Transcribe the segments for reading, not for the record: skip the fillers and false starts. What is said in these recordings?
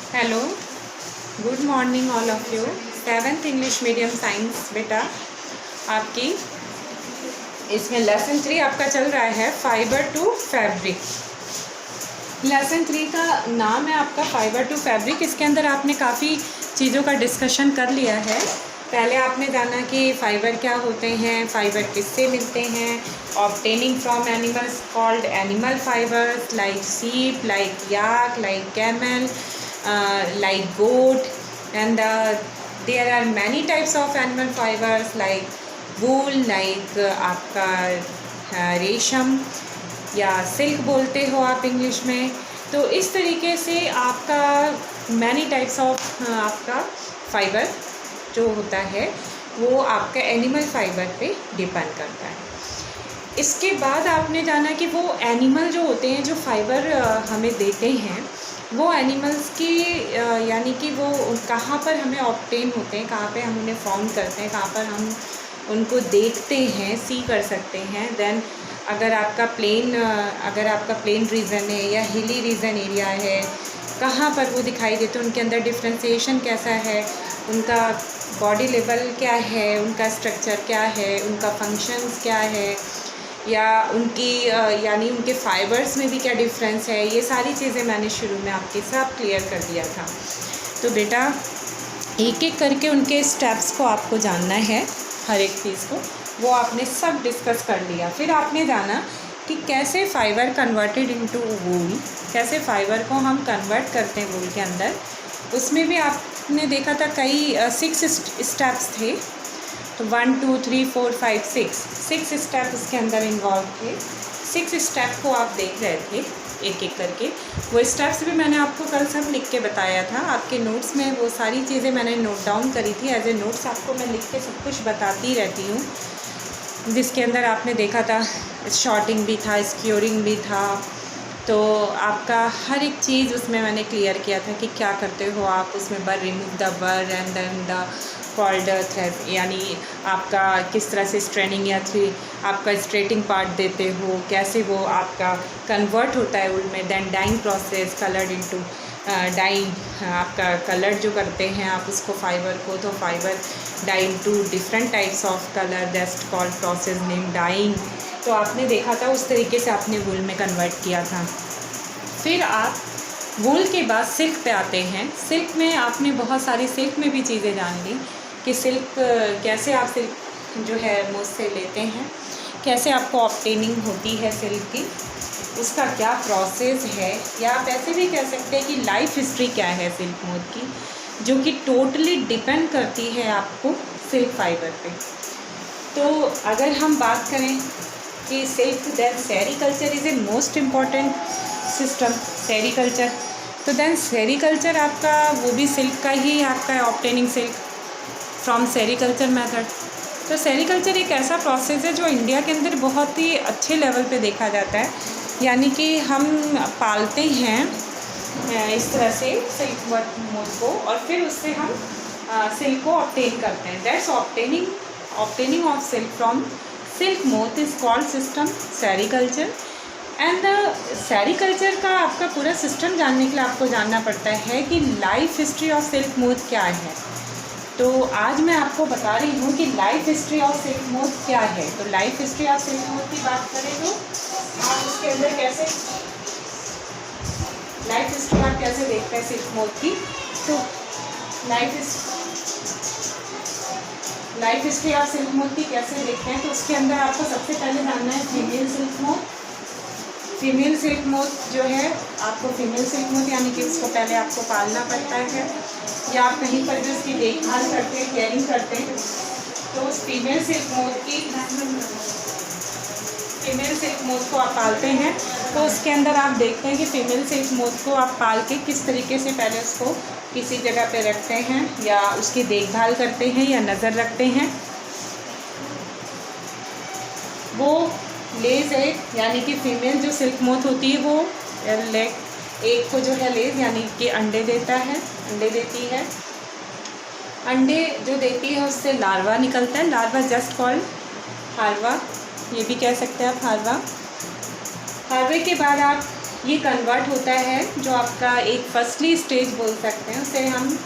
Hello, good morning all of you. Seventh English medium science बेटा आपकी इसमें lesson 3 आपका चल रहा है फाइबर टू फैब्रिक। लेसन 3 का नाम है आपका फाइबर टू फैब्रिक। इसके अंदर आपने काफ़ी चीज़ों का डिस्कशन कर लिया है। पहले आपने जाना कि फ़ाइबर क्या होते हैं, फ़ाइबर किससे मिलते हैं, obtaining from animals called animal fibres like sheep, like yak, like camel, like goat, and there are many types of animal fibers like wool, like आपका रेशम या सिल्क बोलते हो आप इंग्लिश में। तो इस तरीके से आपका मैनी टाइप्स ऑफ आपका फाइबर जो होता है वो आपका एनिमल फाइबर पे डिपेंड करता है। इसके बाद आपने जाना कि वो एनिमल जो होते हैं जो फाइबर हमें देते हैं वो एनिमल्स की यानी कि वो कहाँ पर हमें ऑब्टेन होते हैं, कहाँ पे हम उन्हें फाउंड करते हैं, कहाँ पर हम उनको देखते हैं, सी कर सकते हैं। देन अगर आपका प्लेन रीजन है या हिली रीजन एरिया है, कहाँ पर वो दिखाई देते हैं, उनके अंदर डिफ्रेंसिएशन कैसा है, उनका बॉडी लेवल क्या है, उनका स्ट्रक्चर क्या है, उनका फंक्शंस क्या है, या उनकी यानी उनके फाइबर्स में भी क्या डिफरेंस है, ये सारी चीज़ें मैंने शुरू में आपके साथ क्लियर कर दिया था। तो बेटा एक एक करके उनके स्टेप्स को आपको जानना है, हर एक चीज़ को वो आपने सब डिस्कस कर लिया। फिर आपने जाना कि कैसे फ़ाइबर कन्वर्टेड इनटू वूल, कैसे फ़ाइबर को हम कन्वर्ट करते हैं वूल के अंदर। उसमें भी आपने देखा था कई 6 स्टेप्स थे। तो 1 2 3 4 5 6 स्टेप इसके अंदर इन्वॉल्व थे। 6 स्टेप को आप देख रहे थे एक एक करके। वो स्टेप्स भी मैंने आपको कल सब लिख के बताया था। आपके नोट्स में वो सारी चीज़ें मैंने नोट डाउन करी थी। एज ए नोट्स आपको मैं लिख के सब कुछ बताती रहती हूँ, जिसके अंदर आपने देखा था शॉर्टिंग भी था, स्क्योरिंग भी था। तो आपका हर एक चीज़ उसमें मैंने क्लियर किया था कि क्या करते हो आप उसमें। Burr remove the burr and then the called thread, यानी आपका किस तरह से स्ट्रेनिंग या थ्री आपका स्ट्रेटिंग पार्ट देते हो, कैसे वो आपका कन्वर्ट होता है उनमें। Then dyeing process, coloured into dyeing, आपका कलर जो करते हैं आप उसको फाइबर को, तो fibre dyeing to different types of colour, that's called process name dyeing. तो आपने देखा था उस तरीके से आपने वूल में कन्वर्ट किया था। फिर आप वूल के बाद सिल्क पे आते हैं। सिल्क में आपने बहुत सारी सिल्क में भी चीज़ें जान ली कि सिल्क कैसे आप सिल्क जो है मुझसे लेते हैं, कैसे आपको ऑब्टेनिंग होती है सिल्क की, उसका क्या प्रोसेस है, या आप ऐसे भी कह सकते हैं कि लाइफ हिस्ट्री क्या है सिल्क मोथ की, जो कि टोटली डिपेंड करती है आपको सिल्क फाइबर पे। तो अगर हम बात करें कि silk, then sericulture is a most important system. Sericulture, तो देन सेरीकल्चर आपका वो भी सिल्क का ही आपका obtaining silk from sericulture method. तो सेरीकल्चर एक ऐसा प्रोसेस है जो इंडिया के अंदर बहुत ही अच्छे लेवल पे देखा जाता है, यानी कि हम पालते हैं इस तरह से सिल्क मोथ को और फिर उससे हम सिल्क को ऑब्टेन करते हैं। That's obtaining of silk from silk moth is called system sericulture. And sericulture का आपका पूरा सिस्टम जानने के लिए आपको जानना पड़ता है कि life history of silk moth क्या है। तो आज मैं आपको बता रही हूँ कि life history of silk moth क्या है। तो life history of silk moth की बात करें तो आप उसके अंदर कैसे लाइफ हिस्ट्री आप कैसे देखते हैं सिल्क मोथ की। तो लाइफ हिस्ट्री आप सिल्क मोथ की कैसे देखते हैं, तो उसके अंदर आपको सबसे पहले जानना है female silk moth. Female silk moth जो है आपको फीमेल सिल्क मोथ यानी कि उसको पहले आपको पालना पड़ता है, या आप कहीं पर भी उसकी देखभाल करते हैं, केयरिंग करते हैं। तो उस फीमेल सिल्क मोथ को आप पालते हैं। तो उसके अंदर आप देखते हैं कि फीमेल सिल्क मोथ को आप पाल के किस तरीके से पहले उसको किसी जगह पे रखते हैं, या उसकी देखभाल करते हैं, या नज़र रखते हैं। वो लेज एग, यानी कि फीमेल जो सिल्क मोथ होती है वो एक को जो है लेज यानी कि अंडे देती है। अंडे जो देती है उससे लार्वा निकलता है। लार्वा जस्ट कॉल्ड हार्वा, ये भी कह सकते हैं आप हार्वा। हार्वे के बाद आप ये कन्वर्ट होता है, जो आपका एक फर्स्टली स्टेज बोल सकते हैं, उसे हम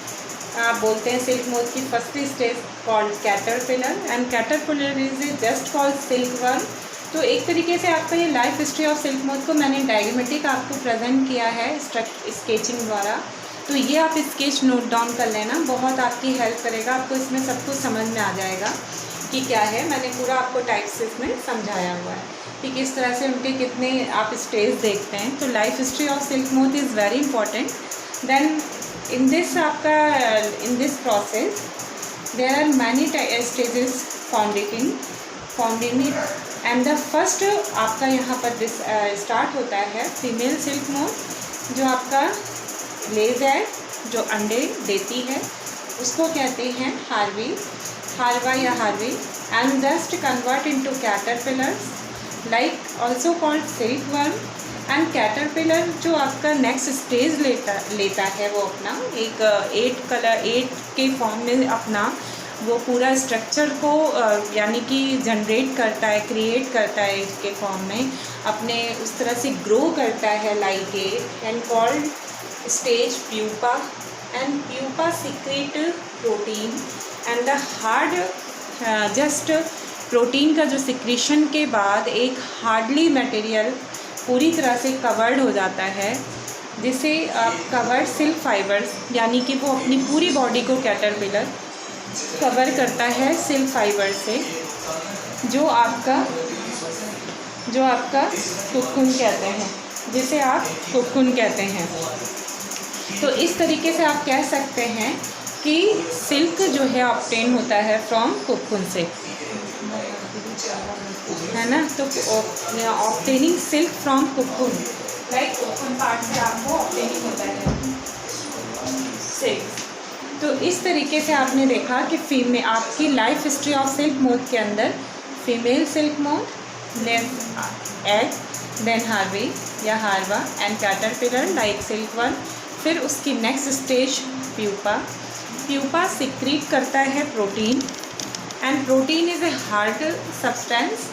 आप बोलते हैं सिल्क मोथ की firstly stage called caterpillar, and caterpillar is just called silk worm. तो एक तरीके से आपका ये life history of silk moth को मैंने डायग्रामेटिक आपको प्रेजेंट किया है स्केचिंग द्वारा। तो ये आप स्केच नोट डाउन कर लेना, बहुत आपकी हेल्प करेगा, आपको इसमें सब कुछ समझ में आ जाएगा कि क्या है। मैंने पूरा आपको टाइप्स इसमें समझाया हुआ है कि किस तरह से उनके कितने आप स्टेज देखते हैं। तो life history of silk moth is very important. Then in this process there are many stages found in it, and the first आपका यहाँ पर स्टार्ट होता है फीमेल सिल्क मोथ, जो आपका लेज है, जो अंडे देती है, उसको कहते हैं हार्वा या larvae, and just convert into caterpillars like also called silk worm. And caterpillar जो आपका नेक्स्ट स्टेज लेता है, वो अपना एक 8 के फॉर्म में अपना वो पूरा स्ट्रक्चर को यानी कि जनरेट करता है, क्रिएट करता है इसके फॉर्म में, अपने उस तरह से ग्रो करता है like and called stage pupa. And pupa secret protein and the hard just protein का जो सिक्रीशन के बाद एक हार्डली मटेरियल पूरी तरह से कवर्ड हो जाता है, जिसे आप कवर्ड सिल्क फाइबर्स, यानी कि वो अपनी पूरी बॉडी को कैटरपिलर कवर करता है सिल्क फाइबर से, जो आपका कोकून कहते हैं, जिसे आप कोकून कहते हैं। तो इस तरीके से आप कह सकते हैं कि सिल्क जो है ऑब्टेन होता है फ्रॉम कोकून से, है ना। तो obtaining silk from cocoon, like cocoon part से आपको ऑब्टेनिंग होता है सिल्क। तो इस तरीके से आपने देखा कि फीमेल आपकी life history of silk moth के अंदर female silk moth, then egg, then larvae या larva, and caterpillar like silkworm. फिर उसकी नेक्स्ट स्टेज प्यूपा सिक्रीट करता है protein, and protein is a hard substance,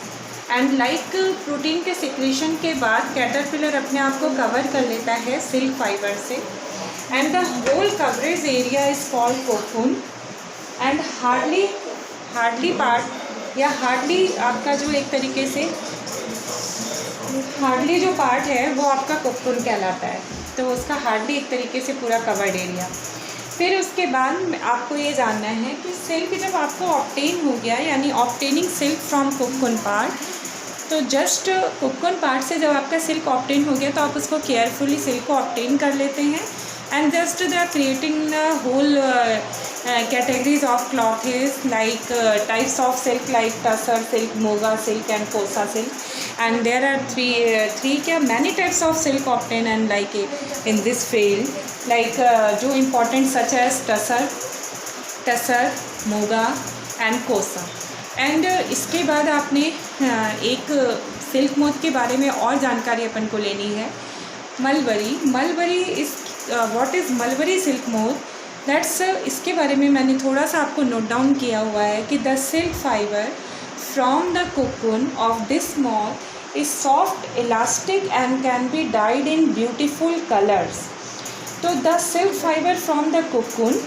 and like protein के secretion के बाद कैटरपिलर अपने आप को कवर कर लेता है सिल्क फाइबर से, and the whole coverage area is called cocoon, and hardly part या hardly आपका जो एक तरीके से hardly जो पार्ट है वो आपका कोकून कहलाता है। तो उसका हार्डली एक तरीके से पूरा कवर्ड एरिया। फिर उसके बाद आपको ये जानना है कि सिल्क जब आपको ऑब्टेन हो गया, यानी obtaining silk from cocoon part, तो जस्ट कोकून पार्ट से जब आपका सिल्क ऑब्टेन हो गया तो आप उसको केयरफुली सिल्क को ऑब्टेन कर लेते हैं, and just they are creating the whole categories of clothes like types of silk like tussar silk, moga silk and kosa silk, and there are three many types of silk obtained and like in this field like जो important such as tussar, moga and kosa। and इसके बाद आपने एक silk moth के बारे में और जानकारी अपन को लेनी है। मलबरी इस what is mulberry silk moth, that's इसके बारे में मैंने थोड़ा सा आपको नोट डाउन किया हुआ है कि the silk fibre from the cocoon of this moth is soft, elastic and can be dyed in beautiful colours. तो the silk fibre from the cocoon,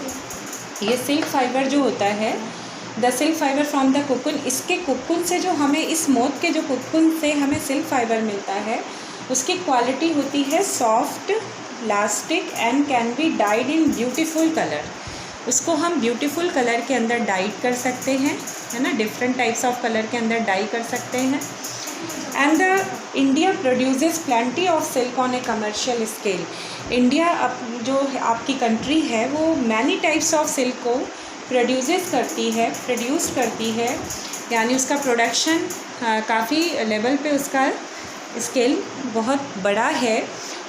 ये सिल्क फाइबर जो होता है, the silk fibre from the cocoon, इसके cocoon से जो हमें इस मोथ के जो कोकून से हमें सिल्क फाइबर मिलता है, उसकी क्वालिटी होती है soft, elastic and can be dyed in beautiful colour. उसको हम ब्यूटीफुल कलर के अंदर डाइड कर सकते हैं, है ना, डिफरेंट टाइप्स ऑफ कलर के अंदर डाई कर सकते हैं। And the India produces plenty of silk on A commercial scale. India जो आपकी कंट्री है वो मैनी टाइप्स ऑफ सिल्क को प्रोड्यूस करती है, यानी उसका प्रोडक्शन काफ़ी लेवल पे उसका स्केल बहुत बड़ा है।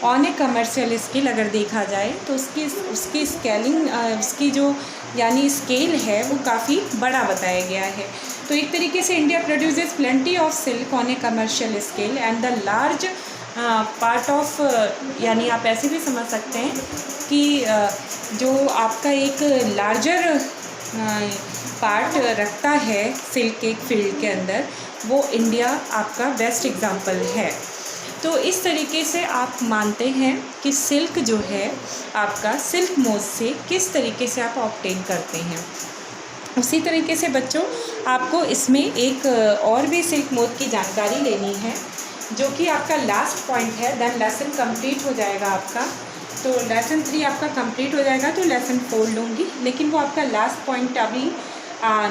ऑन ए कमर्शियल स्केल अगर देखा जाए तो उसकी स्केलिंग उसकी जो यानी स्केल है वो काफ़ी बड़ा बताया गया है। तो एक तरीके से India produces plenty of silk on A commercial scale and the large part of, यानी आप ऐसे भी समझ सकते हैं कि जो आपका एक लार्जर पार्ट रखता है सिल्क के फील्ड के अंदर, वो इंडिया आपका बेस्ट एग्जांपल है। तो इस तरीके से आप मानते हैं कि सिल्क जो है आपका सिल्क मोथ से किस तरीके से आप ऑब्टेन करते हैं। उसी तरीके से बच्चों आपको इसमें एक और भी सिल्क मोथ की जानकारी लेनी है, जो कि आपका लास्ट पॉइंट है। देन लेसन कंप्लीट हो जाएगा आपका। तो लेसन 3 आपका कंप्लीट हो जाएगा तो लेसन 4 लूँगी, लेकिन वो आपका लास्ट पॉइंट अभी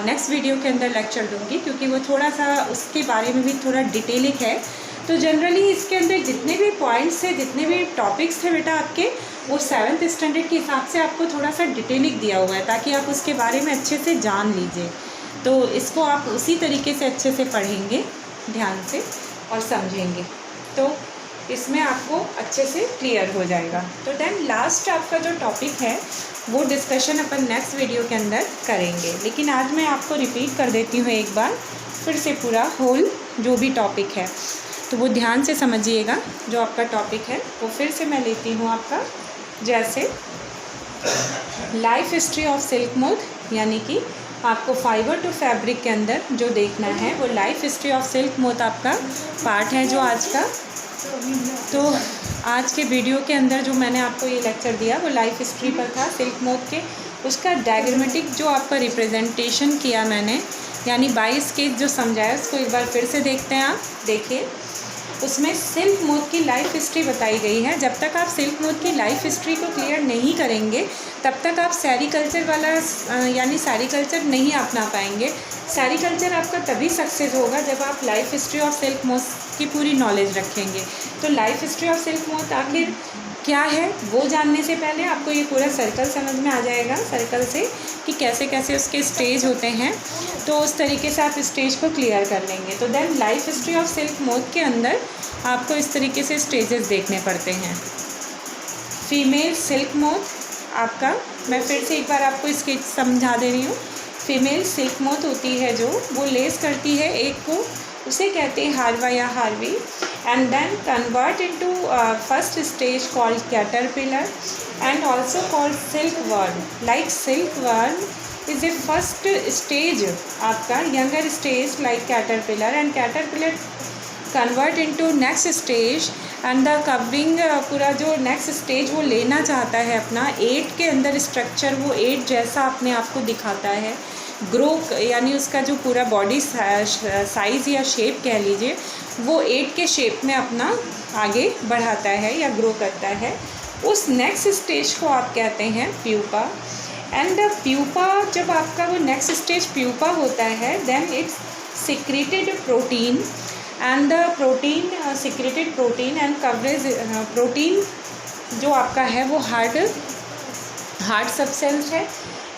नेक्स्ट वीडियो के अंदर लेक्चर दूँगी, क्योंकि वो थोड़ा सा उसके बारे में भी थोड़ा डिटेलिंग है। तो जनरली इसके अंदर जितने भी पॉइंट्स थे, जितने भी टॉपिक्स थे बेटा आपके, वो 7th स्टैंडर्ड के हिसाब से आपको थोड़ा सा डिटेलिंग दिया हुआ है, ताकि आप उसके बारे में अच्छे से जान लीजिए। तो इसको आप उसी तरीके से अच्छे से पढ़ेंगे ध्यान से और समझेंगे, तो इसमें आपको अच्छे से क्लियर हो जाएगा। तो देन लास्ट आपका जो टॉपिक है वो डिस्कशन अपन नेक्स्ट वीडियो के अंदर करेंगे, लेकिन आज मैं आपको रिपीट कर देती हूँ एक बार फिर से पूरा होल जो भी टॉपिक है, तो वो ध्यान से समझिएगा। जो आपका टॉपिक है वो फिर से मैं लेती हूँ आपका, जैसे life history of silk moth, यानी कि आपको फाइबर टू फैब्रिक के अंदर जो देखना है वो life history of silk moth आपका पार्ट है जो आज का। तो आज के वीडियो के अंदर जो मैंने आपको ये लेक्चर दिया वो लाइफ हिस्ट्री पर था सिल्क मोथ के। उसका डायग्रामेटिक जो आपका रिप्रेजेंटेशन किया मैंने, यानी 22 स्केच जो समझाया, उसको एक बार फिर से देखते हैं आप। देखिए उसमें सिल्क मोथ की लाइफ हिस्ट्री बताई गई है। जब तक आप सिल्क मोथ की लाइफ हिस्ट्री को क्लियर नहीं करेंगे तब तक आप सेरीकल्चर वाला यानी सेरीकल्चर नहीं अपना पाएंगे। सेरीकल्चर आपका तभी सक्सेस होगा जब आप life history of silk moth की पूरी नॉलेज रखेंगे। तो life history of silk moth आखिर क्या है वो जानने से पहले आपको ये पूरा सर्कल समझ में आ जाएगा, सर्कल से कि कैसे कैसे उसके स्टेज होते हैं। तो उस तरीके से आप स्टेज को क्लियर कर लेंगे। तो then life history of silk moth के अंदर आपको इस तरीके से स्टेजेस देखने पड़ते हैं। फीमेल सिल्क मोथ आपका, मैं फिर से एक बार आपको स्केच समझा दे रही हूँ। फीमेल सिल्क मोथ होती है जो वो लेस करती है एक को, उसे कहते हैं हार्वा या larvae, and then convert into first stage called caterpillar and also called silkworm. Like silkworm is a first stage आपका, younger stage like caterpillar, and caterpillar convert into next stage and the covering. पूरा जो next stage वो लेना चाहता है अपना 8 के अंदर स्ट्रक्चर, वो 8 जैसा अपने आप को दिखाता है। ग्रो यानी उसका जो पूरा बॉडी साइज़ या शेप कह लीजिए, वो 8 के शेप में अपना आगे बढ़ाता है या ग्रो करता है। उस नेक्स्ट स्टेज को आप कहते हैं प्यूपा। एंड द प्यूपा, जब आपका वो नेक्स्ट स्टेज प्यूपा होता है, then it's secreted protein and the protein secreted protein and coverage protein जो आपका है वो हार्ड सब्सटेंस है।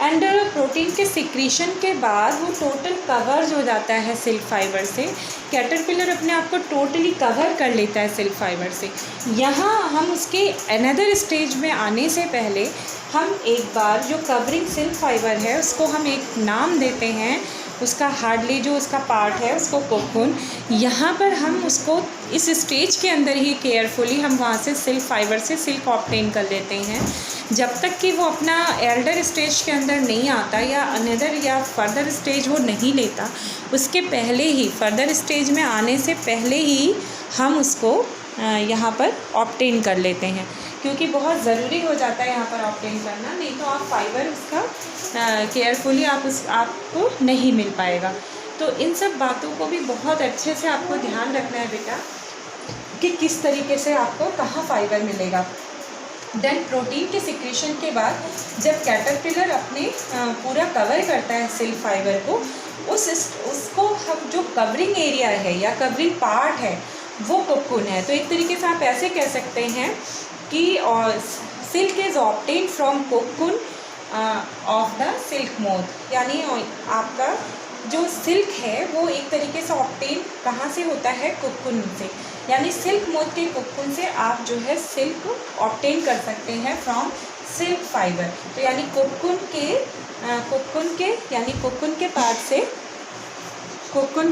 एंड प्रोटीन के सिक्रीशन के बाद वो टोटल कवर हो जाता है सिल्क फाइबर से। कैटरपिलर अपने आप को टोटली कवर कर लेता है सिल्क फाइबर से। यहाँ हम उसके अनदर स्टेज में आने से पहले हम एक बार जो कवरिंग सिल्क फाइबर है उसको हम एक नाम देते हैं, उसका हार्डली जो उसका पार्ट है उसको कोकून। यहाँ पर हम उसको इस स्टेज के अंदर ही केयरफुली हम वहाँ से सिल्क फाइबर से सिल्क ऑब्टेन कर लेते हैं। जब तक कि वो अपना एल्डर स्टेज के अंदर नहीं आता या अनदर या फर्दर स्टेज वो नहीं लेता, उसके पहले ही फर्दर स्टेज में आने से पहले ही हम उसको यहाँ पर ऑब्टेन कर लेते हैं, क्योंकि बहुत ज़रूरी हो जाता है यहाँ पर ऑब्टेन करना, नहीं तो आप फाइबर उसका केयरफुली आपको नहीं मिल पाएगा। तो इन सब बातों को भी बहुत अच्छे से आपको ध्यान रखना है बेटा कि किस तरीके से आपको कहाँ फाइबर मिलेगा। देन प्रोटीन के सिक्रीशन के बाद जब कैटरपिलर अपने पूरा कवर करता है सिल्क फाइबर को, उसको हम जो कवरिंग एरिया है या कवरिंग पार्ट है वो कोकून है। तो एक तरीके से आप ऐसे कह सकते हैं कि silk is obtained from cocoon of the silk moth, यानी आपका जो सिल्क है वो एक तरीके से ऑब्टेन कहाँ से होता है, कोकून से। यानी सिल्क मोथ के कोकून से आप जो है सिल्क ऑब्टेन कर सकते हैं फ्रॉम सिल्क फाइबर। तो यानी कोकून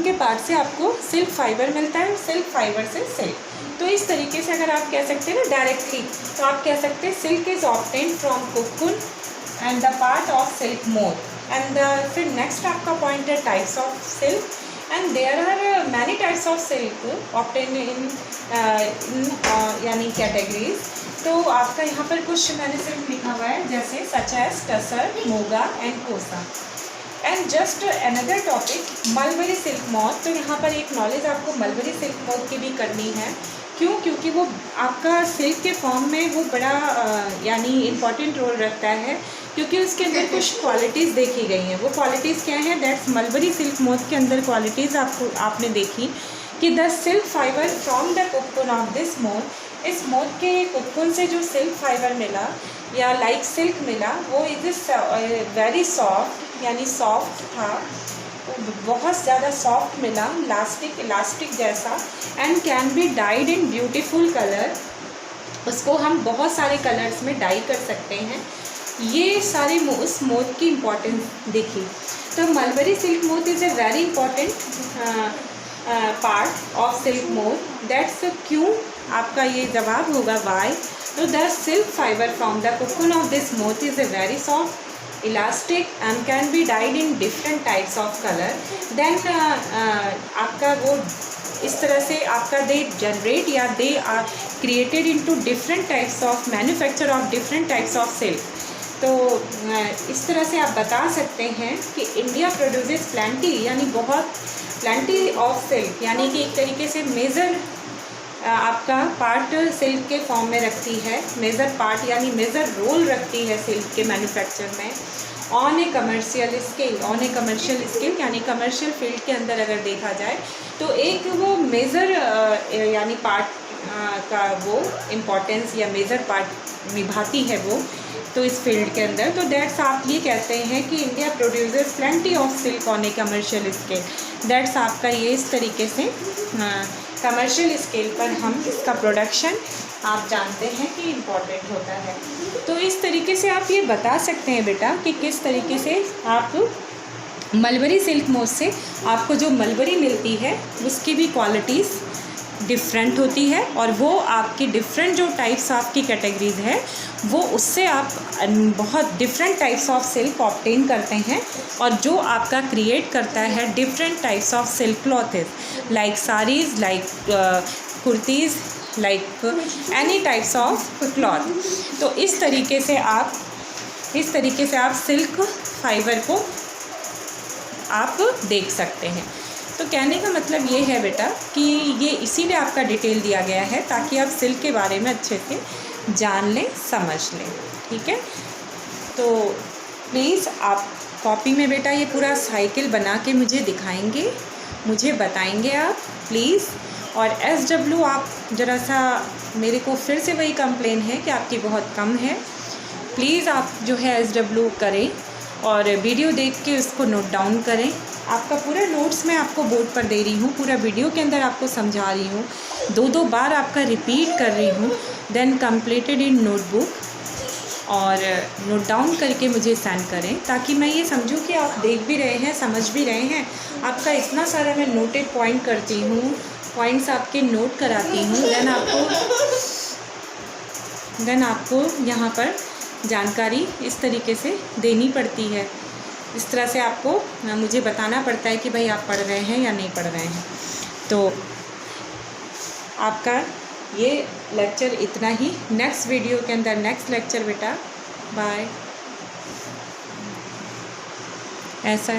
के पार्ट से आपको सिल्क फाइबर मिलता है, सिल्क फाइबर से सिल्क। तो इस तरीके से अगर आप कह सकते हैं ना डायरेक्टली, तो आप कह सकते हैं silk is obtain from cocoon and the part of silk moth. And फिर नेक्स्ट आपका पॉइंट है types of silk. And there are many types of silk obtain in यानी कैटेगरीज। तो आपका यहाँ पर कुछ मैंने सिर्फ लिखा हुआ है, जैसे such as tussar, muga and kosa. And just another topic mulberry silk moth. तो यहाँ पर एक नॉलेज आपको मलबरी सिल्क मॉथ की भी करनी है। क्यों? क्योंकि वो आपका सिल्क के फॉर्म में वो बड़ा यानी इम्पॉर्टेंट रोल रखता है, क्योंकि उसके अंदर कुछ क्वालिटीज़ देखी गई हैं। वो क्वालिटीज़ क्या हैं? दैट्स मलबरी सिल्क मॉथ के अंदर क्वालिटीज़ आपने देखी कि the silk fibre from the cocoon of this moth, इस मोथ के कोकून से जो सिल्क फाइबर मिला या लाइक सिल्क मिला, वो इज वेरी सॉफ्ट, यानी सॉफ्ट था, बहुत ज़्यादा सॉफ्ट मिला, इलास्टिक जैसा, and can be dyed in beautiful colour. उसको हम बहुत सारे कलर्स में डाई कर सकते हैं। ये सारे उस मोथ की इम्पोर्टेंस देखी। तो mulberry silk moth is a very important part of silk moth. That's क्यों आपका ये जवाब होगा वाई। तो the silk fibre from the cocoon of this moth is a very soft, elastic and can be dyed in different types of colour. Then आपका वो इस तरह से आपका दे जनरेट या they are created into different types of manufacture of different types of silk. तो इस तरह से आप बता सकते हैं कि इंडिया प्रोड्यूसेस प्लेंटी, यानी बहुत प्लेंटी ऑफ सिल्क, यानी कि एक तरीके से मेजर आपका पार्ट सिल्क के फॉर्म में रखती है, मेजर पार्ट यानी मेजर रोल रखती है सिल्क के मैन्युफैक्चर में ऑन ए कमर्शियल स्केल, यानी कमर्शियल फील्ड के अंदर अगर देखा जाए तो एक वो मेजर यानी पार्ट का वो इम्पोर्टेंस या मेजर पार्ट निभाती है वो तो इस फील्ड के अंदर। तो दैट्स आप ये कहते हैं कि India produces plenty of silk on A commercial scale. That's आपका ये इस तरीके से कमर्शियल स्केल पर हम इसका प्रोडक्शन आप जानते हैं कि इम्पॉर्टेंट होता है। तो इस तरीके से आप ये बता सकते हैं बेटा कि किस तरीके से आप मलबरी सिल्क मोथ से आपको जो मलबरी मिलती है उसकी भी क्वालिटीज़ डिफरेंट होती है, और वो आपकी डिफरेंट जो टाइप्स ऑफ की कैटेगरीज है वो उससे आप बहुत different types of silk obtain करते हैं, और जो आपका क्रिएट करता है different types of silk clothes like saris, like kurtis, like any types of cloth. तो इस तरीके से आप सिल्क फाइबर को आप देख सकते हैं। तो कहने का मतलब ये है बेटा कि ये इसीलिए आपका डिटेल दिया गया है ताकि आप सिल्क के बारे में अच्छे से जान लें, समझ लें, ठीक है। तो प्लीज़ आप कॉपी में बेटा ये पूरा साइकिल बना के मुझे दिखाएंगे, मुझे बताएंगे आप प्लीज़। और SW आप ज़रा सा, मेरे को फिर से वही कंप्लेन है कि आपकी बहुत कम है, प्लीज़ आप जो है SW करें और वीडियो देख के उसको नोट डाउन करें। आपका पूरा नोट्स मैं आपको बोर्ड पर दे रही हूँ, पूरा वीडियो के अंदर आपको समझा रही हूँ, 2 बार आपका रिपीट कर रही हूँ, देन कंप्लीटेड इन नोटबुक, और नोट डाउन करके मुझे सेंड करें ताकि मैं ये समझूं कि आप देख भी रहे हैं, समझ भी रहे हैं। आपका इतना सारा मैं नोटेड पॉइंट करती हूँ, पॉइंट्स आपके नोट कराती हूँ, देन आपको यहाँ पर जानकारी इस तरीके से देनी पड़ती है। इस तरह से आपको मुझे बताना पड़ता है कि भाई आप पढ़ रहे हैं या नहीं पढ़ रहे हैं। तो आपका ये लेक्चर इतना ही, नेक्स्ट वीडियो के अंदर नेक्स्ट लेक्चर बेटा, बाय। ऐसा